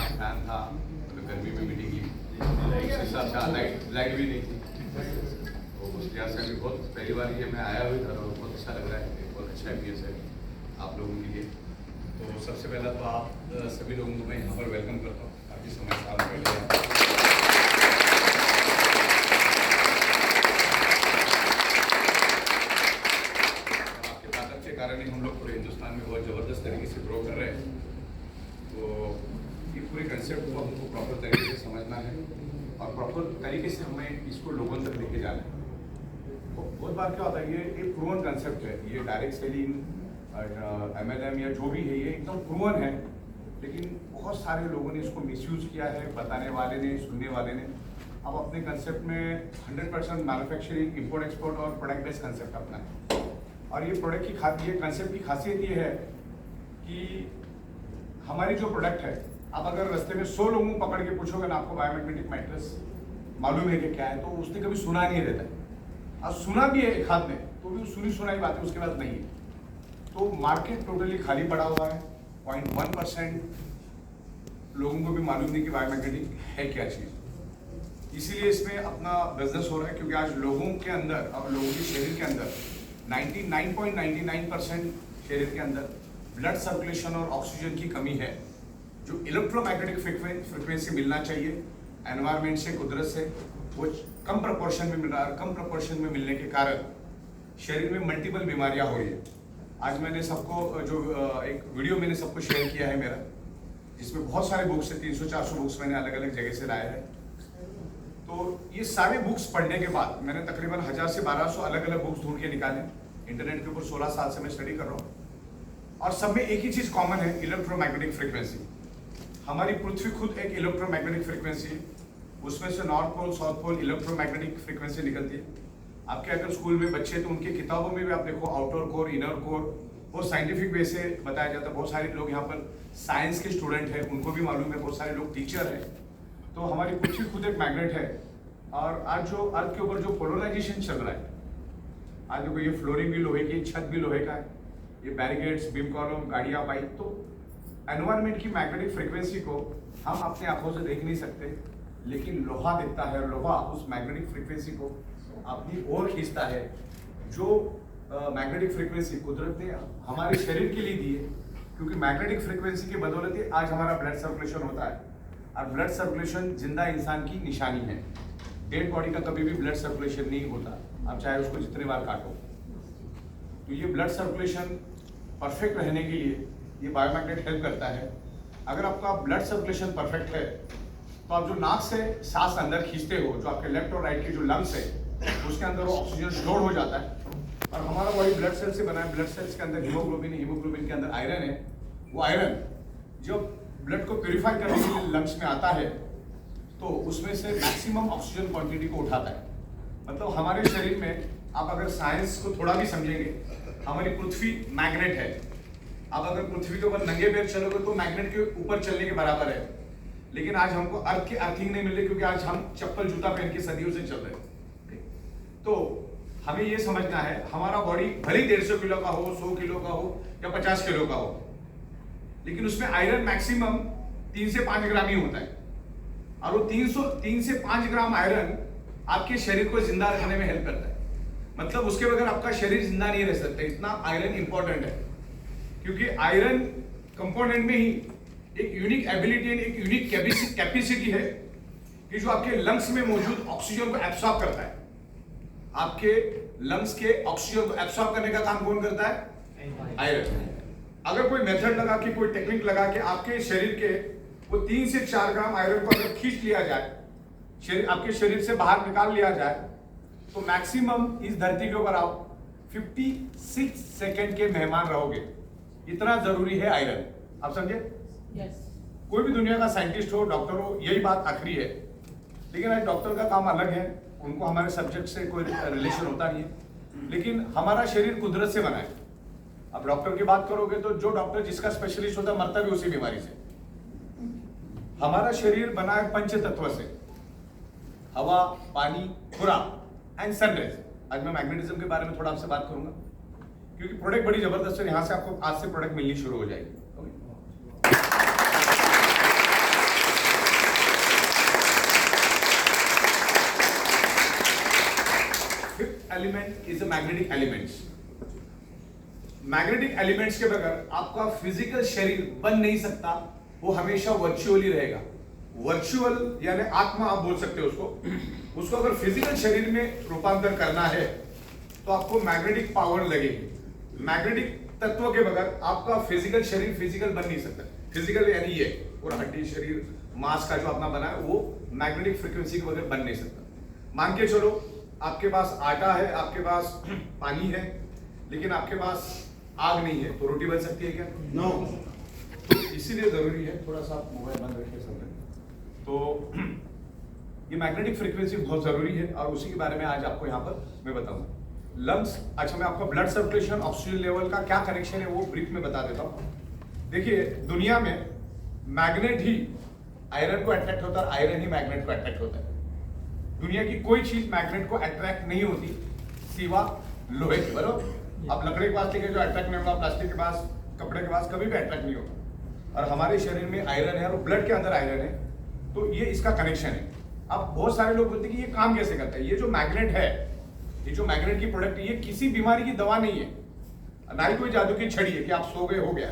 Fan था, तो गर्मी में मीटिंग ली, उसके साथ साथ लाइट भी नहीं थी, तो उस लिहाज से अभी बहुत पहली बार ये मैं आया हुई था और बहुत अच्छा लग रहा है, बहुत अच्छा एक्सपीरियंस है आप लोगों के लिए। तो सबसे पहला तो आप सभी लोगों को मैं यहाँ पर वेलकम करता हूँ, काफ़ी समय से आप बैठे हैं। के कारण ही हम लोग पूरे हिंदुस्तान में बहुत ज़बरदस्त तरीके से ग्रो कर रहे हैं। तो ये पूरे कंसेप्ट को हमको प्रॉपर तरीके से समझना है और प्रॉपर तरीके से हमें इसको लोगों तक लेके जाना है। तो बहुत बार क्या होता है, ये एक प्रूवन कंसेप्ट है, ये डायरेक्ट सेलिंग MLM या जो भी है ये एकदम प्रूवन है, लेकिन बहुत सारे लोगों ने इसको मिसयूज़ किया है, बताने वाले ने, सुनने वाले ने। अब अपने कंसेप्ट में 100% मैन्युफैक्चरिंग, इम्पोर्ट एक्सपोर्ट और प्रोडक्ट बेस्ड कंसेप्ट अपना है। और ये प्रोडक्ट की ये कंसेप्ट की खासियत ये है कि हमारी जो प्रोडक्ट है, आप अगर रास्ते में 100 लोगों को पकड़ के पूछोगे ना आपको बायोमैग्नेटिक मैट्रेस मालूम है कि क्या है, तो उसने कभी सुना नहीं रहता है। और सुना भी है एक हाथ में, तो भी सुनी सुनाई बातें उसके पास नहीं है। तो मार्केट टोटली खाली पड़ा हुआ है, 0.1% लोगों को भी मालूम नहीं कि बायोमैग्नेटिक है क्या चीज़। इसीलिए इसमें अपना बिजनेस हो रहा है, क्योंकि आज लोगों के अंदर और लोगों के शरीर के अंदर 99.99% शरीर के अंदर ब्लड सर्कुलेशन और ऑक्सीजन की कमी है, जो इलेक्ट्रोमैग्नेटिक फ्रिक्वेंसी मिलना चाहिए एनवायरनमेंट से, कुदरत से, वो कम प्रोपोर्शन में मिल रहा है। कम प्रोपोर्शन में मिलने के कारण शरीर में मल्टीपल बीमारियां हो रही है। आज मैंने सबको जो एक वीडियो मैंने सबको शेयर किया है मेरा, जिसमें बहुत सारे बुक्स है, 300-400 बुक्स मैंने अलग अलग जगह से लाए हैं। तो ये सारे बुक्स पढ़ने के बाद मैंने तकरीबन 1000 से 1200 अलग अलग बुक्स ढूंढ के निकाले। इंटरनेट के ऊपर 16 साल से मैं स्टडी कर रहा हूँ और सब में एक ही चीज़ कॉमन है, इलेक्ट्रोमैग्नेटिक फ्रिक्वेंसी। हमारी पृथ्वी खुद एक इलेक्ट्रोमैग्नेटिक फ्रिक्वेंसी है, उसमें से north pole south pole electromagnetic frequency निकलती है। आपके अगर स्कूल में बच्चे तो उनकी किताबों में भी आप देखो आउटर कोर, इनर कोर, बहुत साइंटिफिक वे से बताया जाता है। बहुत सारे लोग यहाँ पर साइंस के स्टूडेंट हैं, उनको भी मालूम है, बहुत सारे लोग टीचर हैं। तो हमारी पृथ्वी खुद एक मैग्नेट है। और आज जो अर्थ के ऊपर जो पोलराइजेशन चल रहा है, आज देखो ये फ्लोरिंग भी लोहे की, छत भी लोहे का है, ये बैरिकेड्स, बीम कॉलम, गाड़ियाँ, बाइक, तो एनवायरनमेंट की मैग्नेटिक फ्रिक्वेंसी को हम अपने आंखों से देख नहीं सकते, लेकिन लोहा दिखता है और लोहा उस मैग्नेटिक फ्रिक्वेंसी को अपनी ओर खींचता है। जो मैग्नेटिक फ्रिक्वेंसी कुदरत ने हमारे शरीर के लिए दी है, क्योंकि मैग्नेटिक फ्रिक्वेंसी की बदौलत ही आज हमारा ब्लड सर्कुलेशन होता है। और ब्लड सर्कुलेशन जिंदा इंसान की निशानी है। डेड बॉडी का कभी भी ब्लड सर्कुलेशन नहीं होता, आप चाहे उसको जितने बार काटो। तो ये ब्लड सर्कुलेशन परफेक्ट रहने के लिए ये बायोमैग्नेट हेल्प करता है। अगर आपका ब्लड सर्कुलेशन परफेक्ट है, तो आप जो नाक से सांस अंदर खींचते हो, जो आपके लेफ्ट और राइट के जो लंग्स है, उसके अंदर वो ऑक्सीजन स्टोर हो जाता है। और हमारा बॉडी ब्लड सेल से बना है, ब्लड सेल्स के अंदर हीमोग्लोबिन है, हीमोग्लोबिन के अंदर आयरन है। वो आयरन जो ब्लड को प्योरीफाई करने के लिए लंग्स में आता है, तो उसमें से मैक्सिमम ऑक्सीजन क्वांटिटी को उठाता है। मतलब हमारे शरीर में आप अगर साइंस को थोड़ा भी समझेंगे, हमारी पृथ्वी मैग्नेट है। आप अगर पृथ्वी के ऊपर नंगे पैर चलोगे तो मैग्नेट के ऊपर चलने के बराबर है। लेकिन आज हमको अर्थ की अर्थिंग नहीं मिल रही, क्योंकि आज हम चप्पल जूता पहन के सदियों से चल रहे हैं। तो हमें ये समझना है, हमारा बॉडी भले ही 150 किलो का हो, 100 किलो का हो या 50 किलो का हो, लेकिन उसमें आयरन मैक्सिमम 3 से 5 ग्राम ही होता है। और वो 3 से 5 ग्राम आयरन आपके शरीर को जिंदा रखने में हेल्प करता है। मतलब उसके बगैर आपका शरीर जिंदा नहीं रह सकता, इतना आयरन इंपॉर्टेंट है। क्योंकि आयरन कंपोनेंट में ही एक यूनिक एबिलिटी एंड एक यूनिक कैपेसिटी है कि जो आपके लंग्स में मौजूद ऑक्सीजन को एब्सॉर्ब करता है। आपके लंग्स के ऑक्सीजन को एब्सॉर्ब करने का काम कौन करता है? आयरन। अगर कोई मेथड लगा के, कोई टेक्निक लगा के आपके शरीर के वो 3 से 4 ग्राम आयरन को अगर खींच लिया जाए, आपके शरीर से बाहर निकाल लिया जाए, तो मैक्सिमम इस धरती के ऊपर आप 56 सेकेंड के मेहमान रहोगे। इतना जरूरी है आयरन, आप समझे? कोई भी दुनिया का साइंटिस्ट हो, डॉक्टर हो, यही बात आखिरी है। लेकिन आज डॉक्टर का काम अलग है, उनको हमारे सब्जेक्ट से कोई रिलेशन होता नहीं है। लेकिन हमारा शरीर कुदरत से बना है। अब डॉक्टर की बात करोगे तो जो डॉक्टर जिसका स्पेशलिस्ट होता है मरता भी उसी बीमारी से। हमारा शरीर बना है पंच तत्व से, हवा, पानी, खुराक एंड सनराइज। आज मैं मैग्नेटिज्म के बारे में थोड़ा आपसे बात करूंगा, क्योंकि प्रोडक्ट बड़ी जबरदस्त है। यहाँ से आपको आज से प्रोडक्ट मिलनी शुरू हो जाएगी। Is magnetic elements. Magnetic elements के बगैर आपका फिजिकल शरीर बन नहीं सकता, वो हमेशा वर्चुअली रहेगा। वर्चुअल यानी आत्मा आप बोल सकते हो उसको अगर फिजिकल शरीर में रूपांतर करना है तो आपको मैग्नेटिक पावर लगेगी। मैग्नेटिक तत्व के बगैर आपका फिजिकल शरीर फिजिकल बन नहीं सकता। फिजिकल यानी ये पूरा हड्डी शरीर मांस का जो अपना बना है वो मैग्नेटिक फ्रीक्वेंसी के बगैर बन नहीं सकता। मान के चलो आपके पास आटा है, आपके पास पानी है, लेकिन आपके पास आग नहीं है, तो रोटी बन सकती है क्या? नो। तो इसीलिए जरूरी है, थोड़ा सा मोबाइल बंद रखिए सब। तो ये मैग्नेटिक फ्रीक्वेंसी बहुत जरूरी है और उसी के बारे में आज आपको यहाँ पर मैं बताऊंगा। लंग्स, अच्छा मैं आपको ब्लड सर्कुलेशन ऑक्सीजन लेवल का क्या कनेक्शन है वो ब्रीफ में बता देता हूँ। देखिए दुनिया में मैग्नेट ही आयरन को अट्रैक्ट होता है, आयरन ही मैग्नेट को अट्रैक्ट होता है। दुनिया की कोई चीज मैग्नेट को अट्रैक्ट नहीं होती सिवा लोहे की। बराबर, आप लकड़ी के पास लेके जो अट्रैक्ट नहीं होगा, प्लास्टिक के पास, कपड़े के पास कभी भी अट्रैक्ट नहीं होगा। और हमारे शरीर में आयरन है और ब्लड के अंदर आयरन है, तो ये इसका कनेक्शन है। अब बहुत सारे लोग बोलते हैं कि ये काम कैसे करता है। ये जो मैग्नेट है, ये जो मैग्नेट की प्रोडक्ट है, ये किसी बीमारी की दवा नहीं है, ना ही कोई जादू की छड़ी है कि आप सो गए हो गया।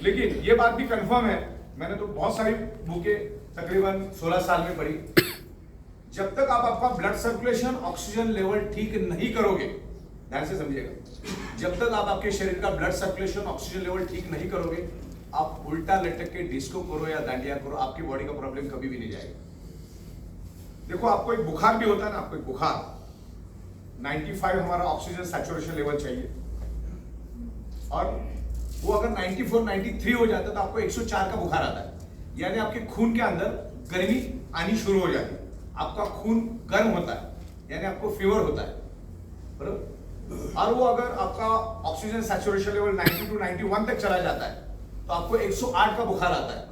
लेकिन ये बात भी कंफर्म है, मैंने तो बहुत सारी बुकें तकरीबन 16 साल में पढ़ी, जब तक आप आपका ब्लड सर्कुलेशन ऑक्सीजन लेवल ठीक नहीं करोगे, ध्यान से समझिएगा, जब तक आप आपके शरीर का ब्लड सर्कुलेशन ऑक्सीजन लेवल ठीक नहीं करोगे, आप उल्टा लटक के डिस्को करो या डांडिया करो, आपकी बॉडी का प्रॉब्लम कभी भी नहीं जाएगा। देखो आपको एक बुखार भी होता है ना, आपको एक बुखार 95 हमारा ऑक्सीजन सैचुरेशन लेवल चाहिए, और वो अगर 94 93 हो जाता है तो आपको 104 का बुखार आता है, यानी आपके खून के अंदर गर्मी आनी शुरू हो जाती है, आपका खून गर्म होता है, यानी आपको फीवर होता है, बराबर। और वो अगर आपका ऑक्सीजन सैचुरेशन लेवल 90 to 91 तक चला जाता है तो आपको 108 का बुखार आता है,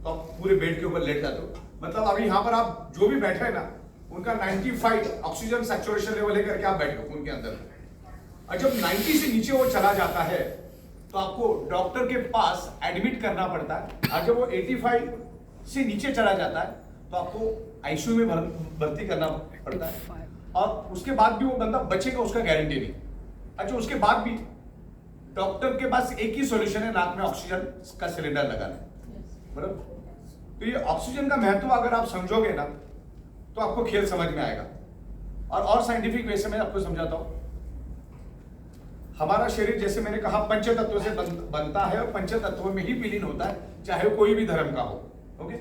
तो आप पूरे बेड के ऊपर लेट जाते हो। मतलब अभी यहाँ पर आप जो भी बैठे हैं ना, उनका 95 ऑक्सीजन सैचुरेशन लेवल लेकर के आप बैठे हो खून के अंदर, और जब 90 से नीचे वो चला जाता है तो आपको डॉक्टर के पास एडमिट करना पड़ता है, और जब वो 85 से नीचे चला जाता है तो आपको आईसीयू में भर्ती करना पड़ता है, और उसके बाद भी वो बंदा बचेगा उसका गारंटी नहीं। अच्छा उसके बाद भी डॉक्टर के पास एक ही सॉल्यूशन है, नाक में ऑक्सीजन का सिलेंडर लगाना, बराबर। तो ये ऑक्सीजन का महत्व अगर आप समझोगे ना तो आपको खेल समझ में आएगा। और साइंटिफिक वे से मैं आपको समझाता हूं। हमारा शरीर जैसे मैंने कहा पंच तत्व से बनता है, और पंच तत्व में ही विलीन होता है, चाहे कोई भी धर्म का हो। ओके,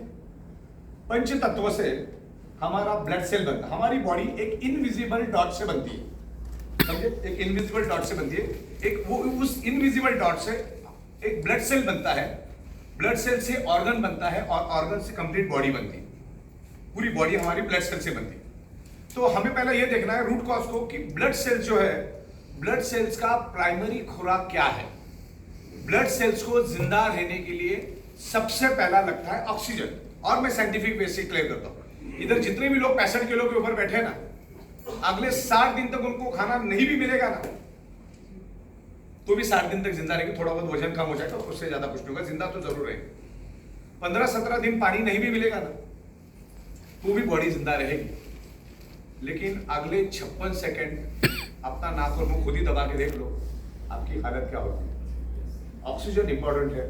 पंच तत्व से हमारा ब्लड सेल बनता है। हमारी बॉडी एक इनविजिबल डॉट से बनती है, समझे, एक इनविजिबल डॉट से बनती है। एक वो उस इनविजिबल डॉट से एक ब्लड सेल बनता है, ब्लड सेल से ऑर्गन बनता है, और ऑर्गन से कंप्लीट बॉडी बनती है। पूरी बॉडी हमारी ब्लड सेल से बनती है। तो हमें पहले ये देखना है रूट कॉज को कि ब्लड सेल्स जो है, ब्लड सेल्स का प्राइमरी खुराक क्या है। ब्लड सेल्स को जिंदा रहने के लिए सबसे पहला लगता है ऑक्सीजन, और मैं साइंटिफिक वे से क्लियर करता हूं। इधर जितने भी लोग 65 किलो के ऊपर बैठे हैं ना, अगले 60 दिन तक उनको खाना नहीं भी मिलेगा ना, तो भी 60 दिन तक जिंदा रहेंगे। थोड़ा बहुत वजन कम हो जाएगा, उससे ज्यादा कुछ नहीं होगा, जिंदा तो जरूर रहेंगे। 15-17 दिन पानी नहीं भी मिलेगा ना, तो भी बॉडी जिंदा रहेगी। लेकिन अगले 56 सेकंड अपना नाक और मुंह खुद ही दबा के देख लो, आपकी हालत क्या होगी। ऑक्सीजन इंपॉर्टेंट है,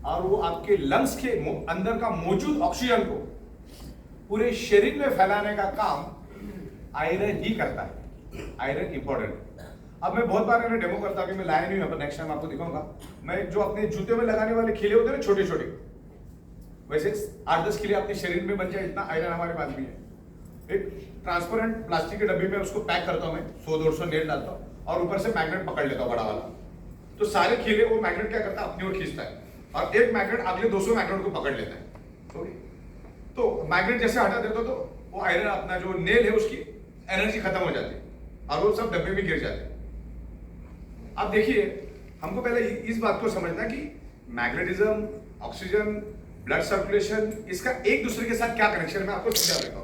और वो आपके लंग्स के अंदर का मौजूद ऑक्सीजन को पूरे शरीर में फैलाने का काम आयरन ही करता है। Iron important. अब मैं बहुत बार इन्हें डेमो करता हूं, मैं लाया नहीं हूं, नेक्स्ट टाइम आपको दिखाऊंगा। मैं जो अपने जूते में लगाने वाले खिले होते हैं ना छोटे छोटे, वैसे 8-10 खिले अपने शरीर में बन जाए, इतना आयरन हमारे पास भी है। एक ट्रांसपेरेंट प्लास्टिक के डब्बे में उसको पैक करता हूं मैं, 100-150 नेल डालता हूं, और ऊपर से मैग्नेट पकड़ लेता हूं बड़ा वाला। तो सारे खिले वो मैग्नेट क्या करता है, अपनी ओर खींचता है, और एक मैग्नेट अगले 200 मैग्नेट को पकड़ लेता है। तो मैग्नेट जैसे हटा देता तो वो आयरन अपना जो नेल है उसकी एनर्जी खत्म हो जाती है, और वो सब डब्बे में गिर जाते हैं। अब देखिए, हमको पहले इस बात को समझना कि मैग्नेटिज्म, ऑक्सीजन, ब्लड सर्कुलेशन, इसका एक दूसरे के साथ क्या कनेक्शन है, मैं आपको समझा देता हूं।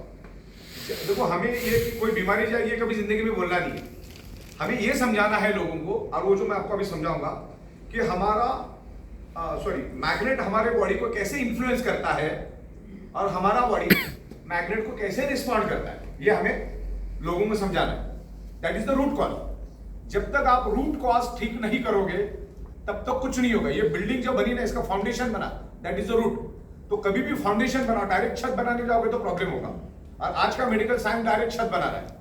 देखो, हमें ये कोई बीमारी जाए ये कभी जिंदगी में बोलना नहीं है, हमें ये समझाना है लोगों को, और वो जो मैं आपको अभी समझाऊंगा कि हमारा मैग्नेट हमारे बॉडी को कैसे इन्फ्लुएंस करता है, और हमारा बॉडी मैग्नेट को कैसे रिस्पॉन्ड करता है, ये हमें लोगों को समझाना है। That is the root cause. जब तक आप रूट कॉज ठीक नहीं करोगे तब तक कुछ नहीं होगा। ये बिल्डिंग जो बनी ना, इसका फाउंडेशन बना, दैट इज द रूट। तो कभी भी फाउंडेशन बनाओ, डायरेक्ट छत बनाने जाओगे तो प्रॉब्लम होगा। और आज का मेडिकल साइंस डायरेक्ट छत बना रहा है।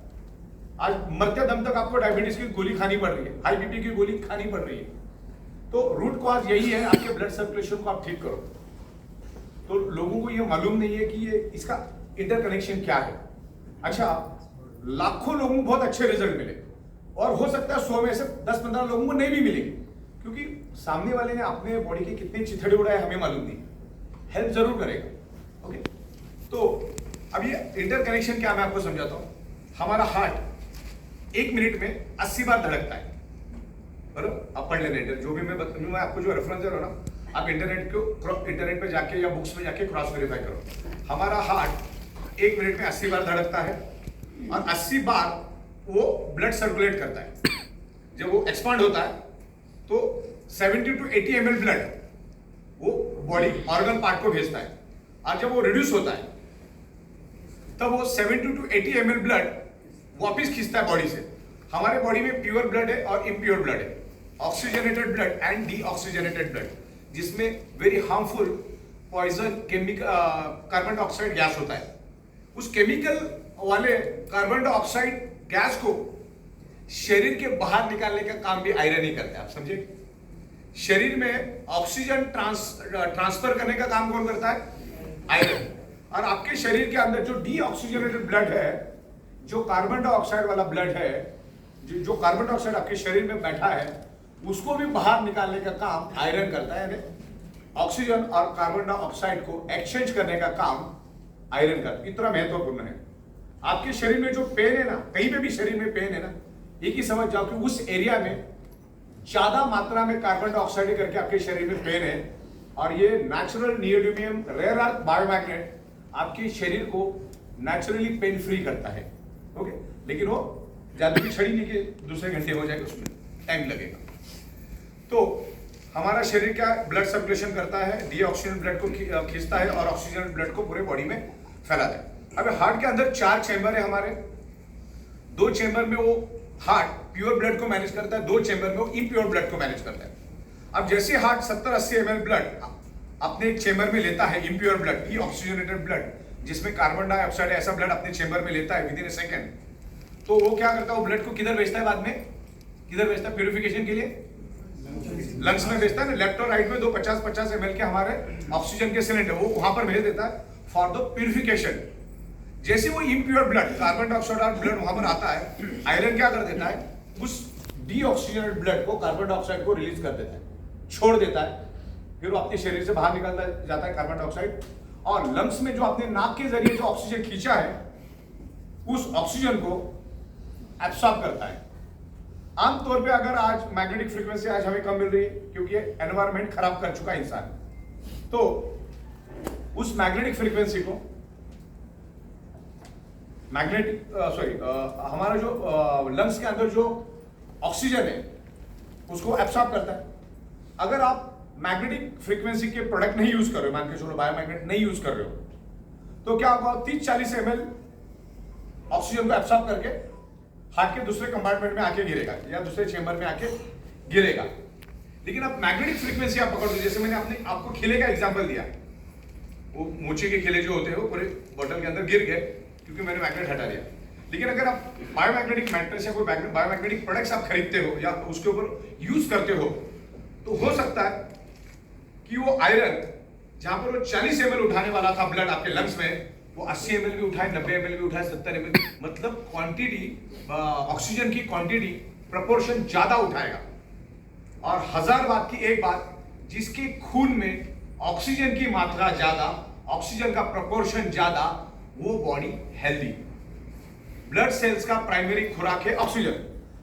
आज मरते दम तक आपको डायबिटीज की गोली खानी पड़ रही है, हाई बीपी की गोली खानी पड़ रही है। तो रूट कॉज यही है, आपके ब्लड सर्कुलेशन को आप ठीक करो। तो लोगों को ये मालूम नहीं है कि ये इसका इंटरकनेक्शन क्या है। अच्छा, लाखों लोगों को बहुत अच्छे रिजल्ट मिले और हो सकता है 100 में से 10-15 लोगों को नहीं भी मिलेंगे, क्योंकि सामने वाले ने अपने बॉडी के कितने चिथड़े उड़ाए हमें मालूम नहीं। हेल्प जरूर करेगा। ओके, तो अब ये इंटरकनेक्शन क्या मैं आपको समझाता हूं। हमारा हार्ट 1 मिनट में 80 बार धड़कता है, बराबर? आप पढ़ लेना, जो भी मैं आपको जो रेफरेंस दे रहा हूं ना, आप इंटरनेट पे जाके या बुक्स में जाके क्रॉस वेरीफाई करो। हमारा हार्ट 1 मिनट में 80 बार धड़कता है और 80 बार वो ब्लड सर्कुलेट करता है। जब वो एक्सपांड होता है तो 70 to 80 ml ब्लड वो बॉडी ऑर्गन पार्ट को भेजता है, और जब वो रिड्यूस होता है तब वो 70 to 80 ml ब्लड वापस खींचता है बॉडी से। हमारे बॉडी में प्योर ब्लड है और इम्प्योर ब्लड है, oxygenated blood and deoxygenated blood, जिसमें very harmful poison chemical carbon dioxide gas होता है। उस केमिकल वाले कार्बन डाइऑक्साइड गैस को शरीर के बाहर निकालने का काम भी आयरन ही करता है। आप समझे? शरीर में ऑक्सीजन ट्रांसफर करने का काम कौन करता है? आयरन। और आपके शरीर के अंदर जो डीऑक्सीजनेटेड ब्लड है, जो कार्बन डाइऑक्साइड वाला ब्लड है, जो कार्बन डाइऑक्साइड आपके शरीर में बैठा है, उसको भी बाहर निकालने का काम आयरन करता है। यानी ऑक्सीजन और कार्बन डाइऑक्साइड को एक्सचेंज करने का काम आयरन करता है। इतना महत्वपूर्ण है। आपके शरीर में जो पेन है ना, कहीं पे भी शरीर में पेन है ना, एक ही समझ जाओ कि उस एरिया में ज्यादा मात्रा में कार्बन डाइऑक्साइड करके आपके शरीर में पेन है। और ये नेचुरल नियोडिमियम रेयर अर्थ बायोमैग्नेट आपके शरीर को नेचुरली पेन फ्री करता है। ओके, लेकिन वो जादू की छड़ी नहीं कि दूसरे घंटे हो जाएगा, उसमें टाइम लगेगा। तो हमारा शरीर क्या ब्लड सर्कुलेशन करता है, डीऑक्सीजन ब्लड को खींचता है और ऑक्सीजन ब्लड को पूरे बॉडी में फैलाता है। अब हार्ट के अंदर 4 चैम्बर है हमारे। 2 चैम्बर में वो हार्ट प्योर ब्लड को मैनेज करता है, 2 चैम्बर में वो इम्प्योर ब्लड को मैनेज करता है। अब जैसे हार्ट 70-80 ml ब्लड अपने एक चैम्बर में लेता है, इम्प्योर ब्लड, डीऑक्सीजनेटेड ब्लड, जिसमें कार्बन डाइऑक्साइड ऐसा ब्लड अपने चैम्बर में लेता है विद इन ए सेकेंड, तो वो क्या करता है? वो ब्लड को किधर भेजता है? बाद में किधर भेजता है? प्यूरिफिकेशन के लिए लंग्स में भेजता है ना। लेफ्ट और राइट में 2 50-50 ml के हमारे ऑक्सीजन के सिलेंडर वो वहां पर भेज देता है फॉर द प्यूरिफिकेशन। जैसे वो इम्प्योर ब्लड, कार्बन डाइऑक्साइड और ब्लड वहां पर आता है, आयरन क्या कर देता है? उस डीऑक्सीजनेटेड ब्लड को, कार्बन डाइऑक्साइड को रिलीज कर देता है, छोड़ देता है। फिर वो अपने शरीर से बाहर निकलता जाता है कार्बन डाइऑक्साइड, और लंग्स में जो आपने नाक के जरिए जो ऑक्सीजन खींचा है, उस ऑक्सीजन को एब्सॉर्ब करता है। आमतौर पे अगर आज मैग्नेटिक फ्रीक्वेंसी आज हमें कम मिल रही है क्योंकि एनवायरनमेंट खराब कर चुका है इंसान, तो उस मैग्नेटिक फ्रीक्वेंसी को हमारा जो लंग्स के अंदर जो ऑक्सीजन है उसको एब्सॉर्ब करता है। अगर आप मैग्नेटिक फ्रीक्वेंसी के प्रोडक्ट नहीं यूज कर रहे हो, मान के चलो बायोमैग्नेट नहीं यूज कर रहे हो, तो क्या होगा? 30-40 ml ऑक्सीजन को एब्सॉर्ब करके हार्ट के दूसरे कंपार्टमेंट में आके गिरेगा या दूसरे चेंबर में आके गिरेगा। लेकिन अब मैग्नेटिक फ्रीक्वेंसी आप पकड़ दो, जैसे मैंने आपको खिले का एग्जांपल दिया, वो मोचे के खिले जो होते हैं वो पूरे बोतल के अंदर गिर गए क्योंकि मैंने मैग्नेट हटा दिया। लेकिन अगर आप बायोमैग्नेटिक मैट्रेस या कोई बायोमैग्नेटिक प्रोडक्ट्स आप खरीदते हो या उसके ऊपर यूज करते हो, तो हो सकता है कि वो आयरन जहां पर वो 40 ml उठाने वाला था ब्लड आपके लंग्स में, वो 80 ml भी उठाए, 90 ml भी उठाए, 70 ml, मतलब क्वांटिटी, ऑक्सीजन की क्वांटिटी प्रोपोर्शन ज्यादा उठाएगा। और 1000 बात की एक बात, जिसके खून में ऑक्सीजन की मात्रा ज्यादा, ऑक्सीजन का प्रोपोर्शन ज्यादा, वो बॉडी हेल्दी। ब्लड सेल्स का प्राइमरी खुराक है ऑक्सीजन।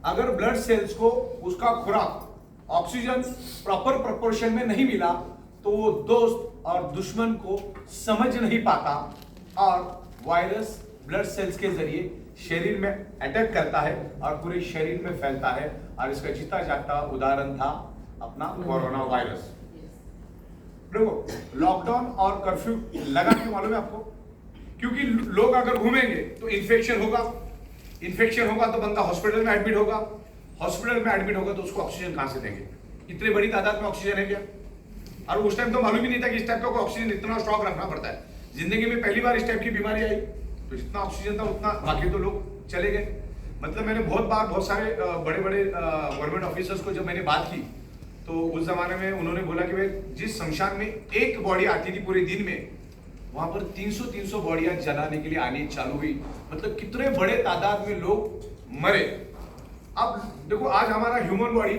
अगर ब्लड सेल्स को उसका खुराक ऑक्सीजन प्रॉपर प्रोपोर्शन में नहीं मिला तो वो दोस्त और दुश्मन को समझ नहीं पाता और वायरस ब्लड सेल्स के जरिए शरीर में अटैक करता है और पूरे शरीर में फैलता है। और इसका जीता जागता उदाहरण था अपना कोरोना वायरस। देखो, लॉकडाउन और कर्फ्यू लगा क्यों मालूम है आपको? क्योंकि लोग अगर घूमेंगे तो इन्फेक्शन होगा, इन्फेक्शन होगा तो बंदा हॉस्पिटल में एडमिट होगा, हॉस्पिटल में एडमिट होगा तो उसको ऑक्सीजन कहां से देंगे? इतनी बड़ी तादाद में ऑक्सीजन है क्या? और उस टाइम तो मालूम ही नहीं था कि इस टाइप का ऑक्सीजन इतना स्टॉक रखना पड़ता है। जिंदगी में पहली बार इस टाइप की बीमारी आई, तो जितना ऑक्सीजन था उतना, बाकी तो लोग चले गए। मतलब मैंने बहुत सारे बड़े बड़े गवर्नमेंट ऑफिसर्स को जब मैंने बात की, तो उस जमाने में उन्होंने बोला कि भाई जिस शमशान में एक बॉडी आती थी पूरे दिन में, वहां पर 300 बॉडियां जलाने के लिए आनी चालू हुई। मतलब कितने बड़े तादाद में लोग मरे। अब देखो, आज हमारा ह्यूमन बॉडी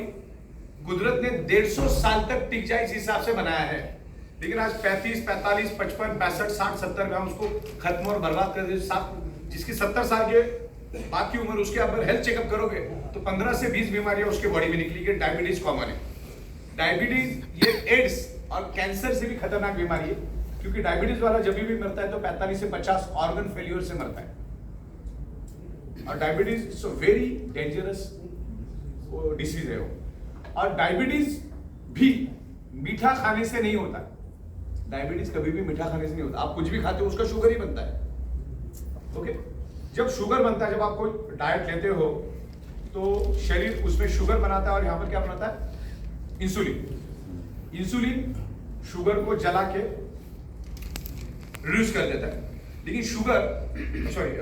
कुदरत ने 150 साल तक टिक जाए इस हिसाब से बनाया है, लेकिन आज 35, 45, 55, 65, 60, 70 में हम उसको खत्म और बर्बाद कर देते। जिसकी 70 साल के बाद की उम्र, उसके अगर हेल्थ चेकअप करोगे तो 15 से 20 बीमारियां उसके बॉडी में निकली कि डायबिटीज कॉमन है। डायबिटीज ये एड्स और कैंसर से भी खतरनाक बीमारी है, क्योंकि डायबिटीज वाला जब भी मरता है तो 45 से 50 ऑर्गन फेल्योर से मरता है। और diabetes is a very dangerous disease है वो। और डायबिटीज भी मीठा खाने से नहीं होता। डायबिटीज कभी भी मीठा खाने से नहीं होता। आप कुछ भी खाते हो उसका शुगर ही बनता है। ओके, जब शुगर बनता है, जब आप कोई डाइट लेते हो तो शरीर उसमें शुगर बनाता है, और यहां पर क्या बनाता है? इंसुलिन। इंसुलिन शुगर को जला के रिड्यूस कर देता है। लेकिन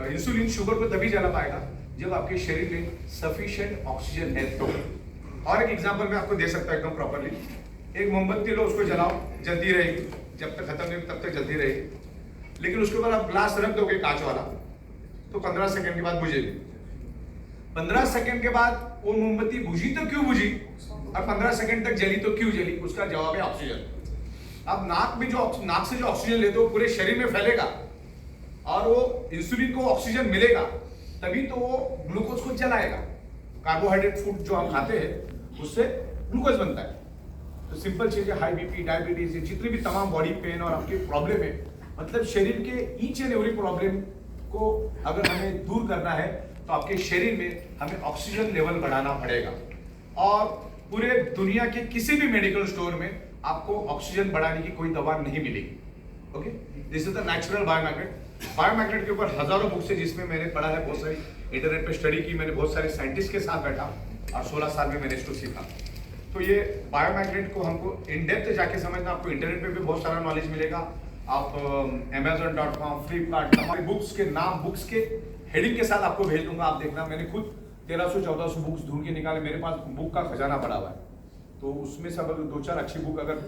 इंसुलिन शुगर को तभी जला पाएगा जब आपके शरीर में सफिशिएंट ऑक्सीजन है तो। और एक एग्जांपल मैं आपको दे सकता हूं एकदम प्रॉपरली। एक मोमबत्ती लो, उसको जलाओ, जलती रहेगी, जब तक खत्म नहीं तब तक जलती रहेगी। लेकिन उसके ऊपर आप ग्लास रख दोगे कांच वाला, तो 15 सेकंड के बाद बुझेगी। 15 सेकंड के बाद वो मोमबत्ती बुझी तो क्यों बुझी, और 15 सेकंड तक जली तो क्यों जली? उसका जवाब है ऑक्सीजन। अब नाक से जो ऑक्सीजन लेते हो पूरे शरीर में फैलेगा, और वो इंसुलिन को ऑक्सीजन मिलेगा, तभी तो वो ग्लूकोज को जलाएगा। कार्बोहाइड्रेट फूड जो हम खाते हैं उससे ग्लूकोज बनता है। तो सिंपल चीज है, हाई बीपी, डायबिटीज, जितनी भी तमाम बॉडी पेन और आपके प्रॉब्लम है, मतलब शरीर के ईच एंड एवरी प्रॉब्लम को अगर हमें दूर करना है तो आपके शरीर में हमें ऑक्सीजन लेवल बढ़ाना पड़ेगा। और पूरे दुनिया के किसी भी मेडिकल स्टोर में आपको ऑक्सीजन बढ़ाने की कोई दवा नहीं मिलेगी। Okay, this is the natural biomagnet. Biomagnet के ऊपर हजारों बुक्स है जिसमें मैंने पढ़ा है, बहुत सारी इंटरनेट पे स्टडी की, मैंने बहुत सारे साइंटिस्ट के साथ बैठा और 16 साल में मैंने इसको सीखा। तो ये बायोमैग्नेट को हमको इन डेप्थ जाके समझना, आपको इंटरनेट पे भी बहुत सारा नॉलेज मिलेगा। आप amazon.com, फ्लिपकार्ट, हमारे बुक्स के नाम, बुक्स के हेडिंग के साथ आपको भेज दूंगा, आप देखना। मैंने खुद 1300-1400 बुक्स ढूंढ के निकाले, मेरे पास बुक का खजाना पड़ा हुआ है। तो उसमें से अगर 2-4 अच्छी बुक अगर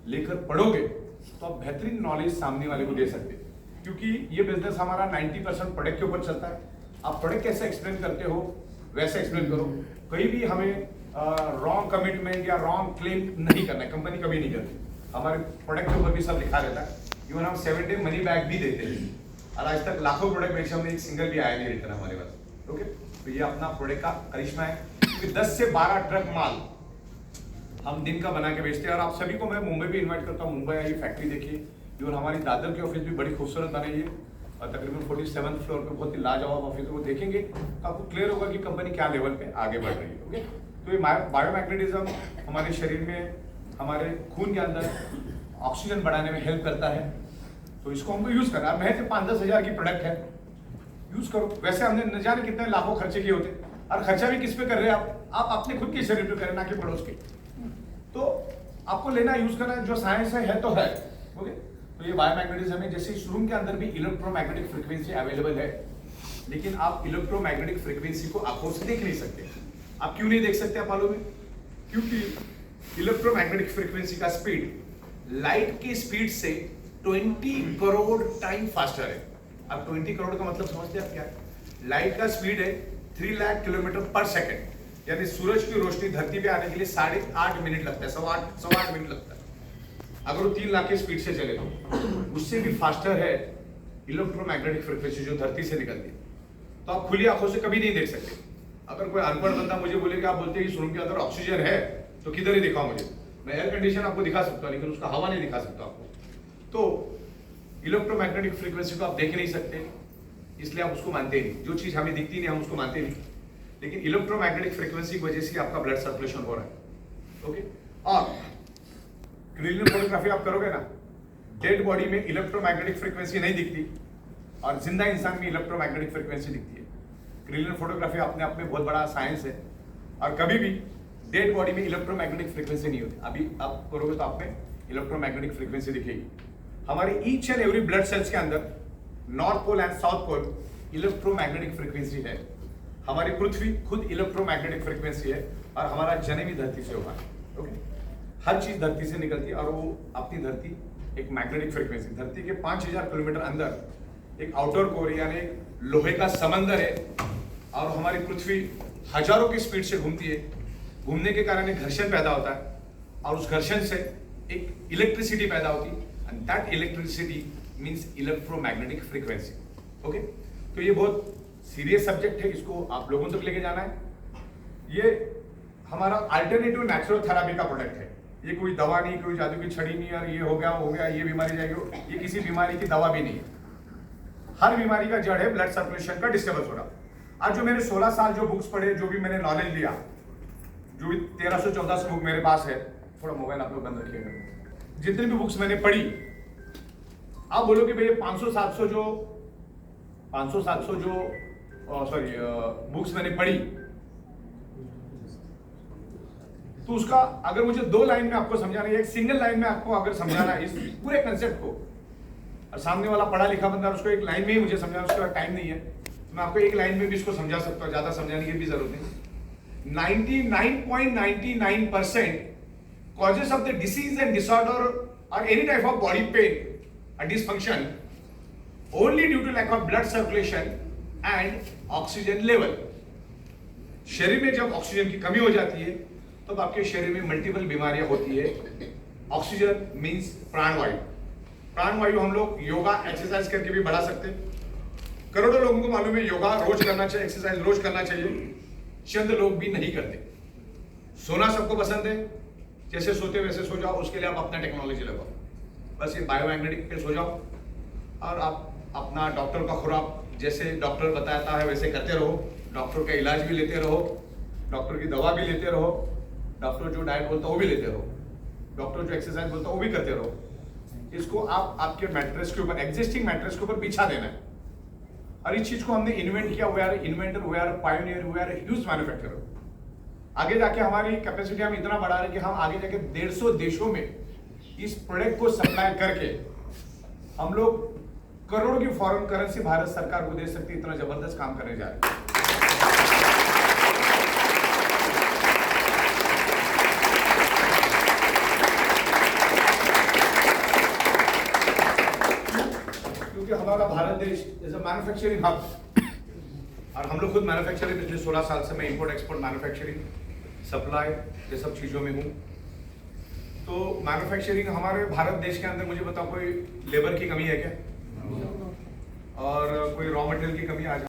लेकर पढ़ोगे तो आप बेहतरीन नॉलेज सामने वाले को दे सकते हैं। क्योंकि ये बिजनेस हमारा 90% प्रोडक्ट के ऊपर चलता है। आप प्रोडक्ट कैसे एक्सप्लेन करते हो वैसे एक्सप्लेन करो। कहीं भी हमें रॉन्ग कमिटमेंट या रॉन्ग क्लेम नहीं करना है, कंपनी कभी नहीं करती। हमारे प्रोडक्ट के ऊपर भी सब लिखा रहता है। इवन हम 7 डे मनी बैक भी देते हैं, और आज तक लाखों प्रोडक्ट बेचे, हमने एक सिंगल भी आया नहीं रिटर्न हमारे पास। ओके, तो ये अपना प्रोडक्ट का करिश्मा है कि 10 से 12 ट्रक माल हम दिन का बना के बेचते हैं। और आप सभी को मैं मुंबई भी इन्वाइट करता हूँ। मुंबई आइए, फैक्ट्री देखिए। इवन हमारी दादर की ऑफिस भी बड़ी खूबसूरत बनाई है, और तकरीबन 47th फ्लोर पे बहुत ही लाजवाब ऑफिस है। वो देखेंगे तो आपको क्लियर होगा कि कंपनी क्या लेवल पे आगे बढ़ रही है। ओके, तो ये बायोमैग्नेटिज्म हमारे शरीर में, हमारे खून के अंदर ऑक्सीजन बढ़ाने में हेल्प करता है। तो इसको हमको यूज करना है। महज 5-10 हज़ार की प्रोडक्ट है, यूज करो। वैसे हमने न जाने कितने लाखों खर्चे किए होते, और खर्चा भी किस पे कर रहे हैं आप अपने खुद के शरीर पे करें, ना कि पड़ोस के। तो आपको लेना, यूज करना, जो साइंस है तो है। ओके, तो ये बायोमैग्नेटिज्म है। जैसे इस रूम के अंदर भी इलेक्ट्रोमैग्नेटिक फ्रीक्वेंसी अवेलेबल है, लेकिन आप इलेक्ट्रोमैग्नेटिक फ्रीक्वेंसी को आंखों से देख नहीं सकते। आप क्यों नहीं देख सकते, आप मालूम है? क्योंकि इलेक्ट्रोमैग्नेटिक फ्रीक्वेंसी का स्पीड लाइट की स्पीड से 20 करोड़ टाइम फास्टर है। अब 20 करोड़ का मतलब समझते हैं आप क्या है? लाइट का स्पीड है 3 लाख किलोमीटर पर सेकेंड, यानी सूरज की रोशनी धरती पे आने के लिए 8.5 मिनट लगता है, सवा आठ मिनट लगता है। अगर वो 3 लाख की स्पीड से चले तो उससे भी फास्टर है इलेक्ट्रोमैग्नेटिक फ्रीक्वेंसी जो धरती से निकलती है। तो आप खुली आंखों से कभी नहीं देख सकते। अगर कोई अनपढ़ बंदा मुझे बोले कि आप बोलते हैं कि इस रूम के अंदर ऑक्सीजन है, तो किधर ही दिखाओ मुझे। मैं एयर कंडीशन आपको दिखा सकता हूँ, लेकिन उसका हवा नहीं दिखा सकता आपको। तो इलेक्ट्रोमैग्नेटिक फ्रीक्वेंसी को आप देख नहीं सकते, इसलिए आप उसको मानते नहीं। जो चीज हमें दिखती नहीं, हम उसको मानते नहीं। लेकिन इलेक्ट्रोमैग्नेटिक फ्रीक्वेंसी की वजह से आपका ब्लड सर्कुलेशन हो रहा है। ओके, और क्रिनियल फोटोग्राफी आप करोगे ना, डेड बॉडी में इलेक्ट्रोमैग्नेटिक फ्रीक्वेंसी नहीं दिखती, और जिंदा इंसान में इलेक्ट्रोमैग्नेटिक फ्रीक्वेंसी दिखती है। क्रिलियन फोटोग्राफी अपने आप में बहुत बड़ा साइंस है और कभी भी डेड बॉडी में इलेक्ट्रोमैग्नेटिक फ्रीक्वेंसी नहीं होती। अभी आप करोगे तो आप में इलेक्ट्रोमैग्नेटिक फ्रीक्वेंसी दिखेगी। हमारे each and every blood cells के अंदर north pole and south pole electromagnetic frequency है। हमारी पृथ्वी खुद इलेक्ट्रोमैग्नेटिक फ्रीक्वेंसी है और हमारा जन्म ही धरती से हुआ है। ओके, हर चीज धरती से निकलती है और वो अपनी धरती एक मैग्नेटिक फ्रीक्वेंसी, धरती के 5000 किलोमीटर अंदर एक आउटर कोर यानी लोहे का समंदर है और हमारी पृथ्वी हजारों की स्पीड से घूमती है। घूमने के कारण एक घर्षण पैदा होता है और उस घर्षण से एक इलेक्ट्रिसिटी पैदा होती है and that electricity means electromagnetic frequency. Okay, तो ये बहुत सीरियस सब्जेक्ट है, इसको आप लोगों तक लेके जाना है। ये हमारा अल्टरनेटिव नेचुरल थेरेपी का प्रोडक्ट है। ये कोई दवा नहीं, कोई जादू की छड़ी नहीं और ये हो गया ये बीमारी जाएगी, ये किसी बीमारी की दवा भी नहीं है। हर बीमारी का जड़ है ब्लड सर्कुलेशन का डिस्टर्बेंस हो रहा। आज जो मैंने 16 साल जो बुक्स पढ़े, जो भी मैंने नॉलेज लिया, जो भी 1314 बुक मेरे पास है, थोड़ा मोबाइल आप लोग बंद रखिएगा, जितनी भी बुक्स मैंने पढ़ी, आप बोलो कि भैया 500-700 जो बुक्स मैंने पढ़ी, तो उसका अगर मुझे 2 लाइन में आपको समझाना है, एक सिंगल लाइन में आपको अगर समझाना है इस पूरे कंसेप्ट को, और सामने वाला पढ़ा लिखा बंदा उसको एक लाइन में ही मुझे समझाना, उसके बाद टाइम नहीं है, तो मैं आपको एक लाइन में भी इसको समझा सकता हूँ, ज्यादा समझाने की भी जरूरत नहीं। 99.99% causes of the disease and disorder or any type of body pain or dysfunction only due to lack of blood circulation and oxygen level। शरीर में जब ऑक्सीजन की कमी हो जाती है तब आपके शरीर में मल्टीपल बीमारियां होती है। ऑक्सीजन मींस प्राणवायु। प्राणवायु हम लोग योगा एक्सरसाइज करके भी बढ़ा सकते हैं। करोड़ों लोगों को मालूम है योगा रोज करना चाहिए, एक्सरसाइज रोज करना चाहिए, चंद लोग भी नहीं करते। सोना सबको पसंद है, जैसे सोते वैसे सो जाओ, उसके लिए आप अपना टेक्नोलॉजी लगाओ, बस ये बायोमैग्नेटिक पे सो जाओ और आप अपना डॉक्टर का खुराक जैसे डॉक्टर बताता है वैसे करते रहो, डॉक्टर का इलाज भी लेते रहो, डॉक्टर की दवा भी लेते रहो, डॉक्टर जो डाइट बोलता है वो भी लेते रहो, डॉक्टर जो एक्सरसाइज बोलता है वो भी करते रहो। इसको आप आपके मैट्रेस के ऊपर, एग्जिस्टिंग मैट्रेस के ऊपर बिछा देना है। और इस चीज को हमने इन्वेंट किया, we are inventor, we are pioneer, we are huge manufacturer. आगे जाके हमारी कैपेसिटी हम इतना बढ़ा रहे हैं कि हम आगे जाके 150 देशों में इस प्रोडक्ट को सप्लाई करके हम लोग करोड़ों की फॉरेन करेंसी भारत सरकार को दे सकती है। इतना जबरदस्त काम करने जा रहे हैं। क्योंकि हमारा भारत देश इज अ मैन्युफैक्चरिंग हब और हम लोग खुद मैन्युफैक्चरिंग पिछले 16 साल से मैं इंपोर्ट एक्सपोर्ट मैन्युफैक्चरिंग सप्लाई ये सब चीज़ों में हूँ। तो मैन्युफैक्चरिंग हमारे भारत देश के अंदर, मुझे बताओ कोई लेबर की कमी है क्या और कोई रॉ मटेरियल की कमी आज